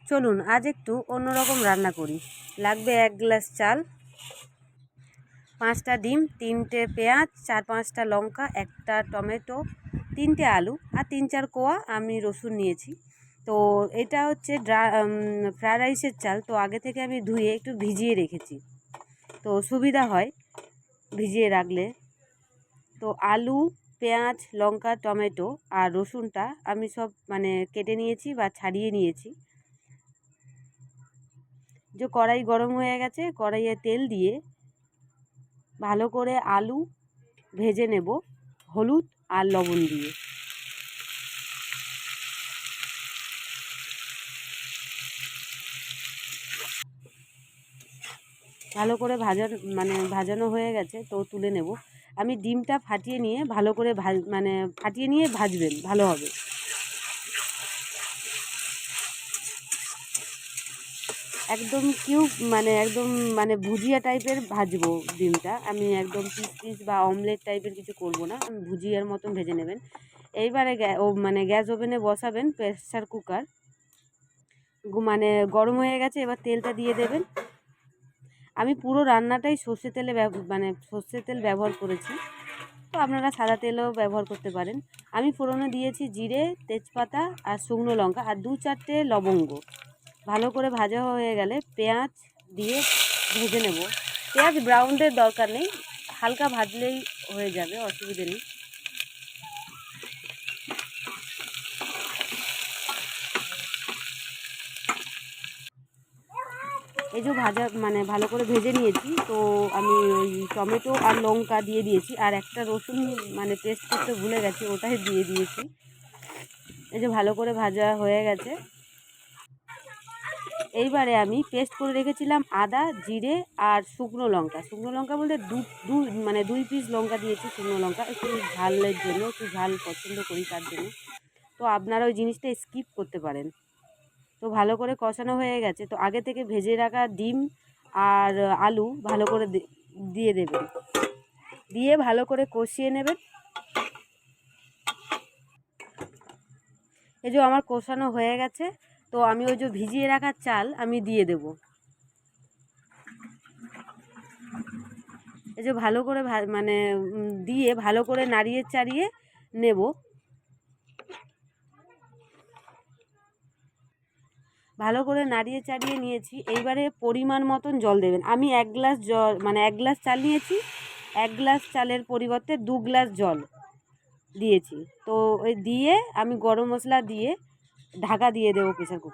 চলুন আজ একটু অন্যরকম রান্না করি। লাগবে 1 গ্লাস চাল, 5টা ডিম, 3টে পেঁয়াজ, 4-5টা লঙ্কা, 1টা টমেটো, 3টে আলু আর 3-4 কোয়া আমি রসুন নিয়েছি। তো এটা হচ্ছে ফ্রায়েড রাইসের চাল। তো আগে থেকে আমি ধুয়ে একটু ভিজিয়ে রেখেছি, তো সুবিধা হয় ভিজিয়ে রাখলে। তো আলু, পেঁয়াজ, লঙ্কা, টমেটো আর রসুনটা আমি সব কেটে নিয়েছি বা ছাড়িয়ে নিয়েছি। যে কড়াই গরম হয়ে গেছে, কড়াইয়ে তেল দিয়ে ভালো করে আলু ভেজে নেব হলুদ আর লবণ দিয়ে। ভালো করে ভাজানো হয়ে গেছে, তো তুলে নেব। আমি ডিমটা ফাটিয়ে নিয়ে ভালো করে ফাটিয়ে নিয়ে ভাজবেন, ভালো হবে। একদম একদম ভুজিয়া টাইপের ভাজবো ডিমটা। আমি একদম পিস বা অমলেট টাইপের কিছু করব না, আমি ভুজিয়ার মতন ভেজে নেবেন। এইবারে গ্যাস ওভেনে বসাবেন প্রেসার কুকার, গরম হয়ে গেছে। এবার তেলটা দিয়ে দেবেন। আমি পুরো রান্নাটাই সর্ষের তেল ব্যবহার করেছি, তো আপনারা সাদা তেলও ব্যবহার করতে পারেন। আমি ফোড়নে দিয়েছি জিরে, তেজপাতা আর শুকনো লঙ্কা আর 2-4টে লবঙ্গ। ভালো করে ভাজা হয়ে গেলে পেঁয়াজ দিয়ে ভেজে নেব। পেঁয়াজ ব্রাউনের দরকার নেই, হালকা ভাজলেই হয়ে যাবে, অসুবিধে নেই। এই যে ভালো করে ভেজে নিয়েছি, তো আমি ওই টমেটো আর লঙ্কা দিয়ে দিয়েছি, আর একটা রসুন পেস্ট করতে ভুলে গেছি, ওটাই দিয়ে দিয়েছি। এই যে ভালো করে ভাজা হয়ে গেছে। এইবারে আমি পেস্ট করে রেখেছিলাম আদা, জিরে আর শুকনো লঙ্কা বলতে 2 পিস লঙ্কা দিয়েছি। শুকনো লঙ্কা একটু ঝালের জন্য, একটু ঝাল পছন্দ করি তার জন্য, তো আপনারা ওই জিনিসটা স্কিপ করতে পারেন। তো ভালো করে কষানো হয়ে গেছে, তো আগে থেকে ভেজে রাখা ডিম আর আলু ভালো করে দিয়ে দেবেন, দিয়ে ভালো করে কষিয়ে নেবেন। এই যে আমার কষানো হয়ে গেছে, তো আমি ওই যে ভিজিয়ে রাখা চাল আমি দিয়ে দেব। এই যে ভালো করে দিয়ে ভালো করে নাড়িয়ে চাড়িয়ে নেব। ভালো করে নাড়িয়ে চাড়িয়ে নিয়েছি। এইবারে পরিমাণ মতন জল দেবেন। আমি 1 গ্লাস জল 1 গ্লাস চাল নিয়েছি, 1 গ্লাস চালের পরিবর্তে 2 গ্লাস জল দিয়েছি। তো ওই দিয়ে আমি গরম মশলা দিয়ে ঢাকা দিয়ে দেবো প্রেসার কুকারে।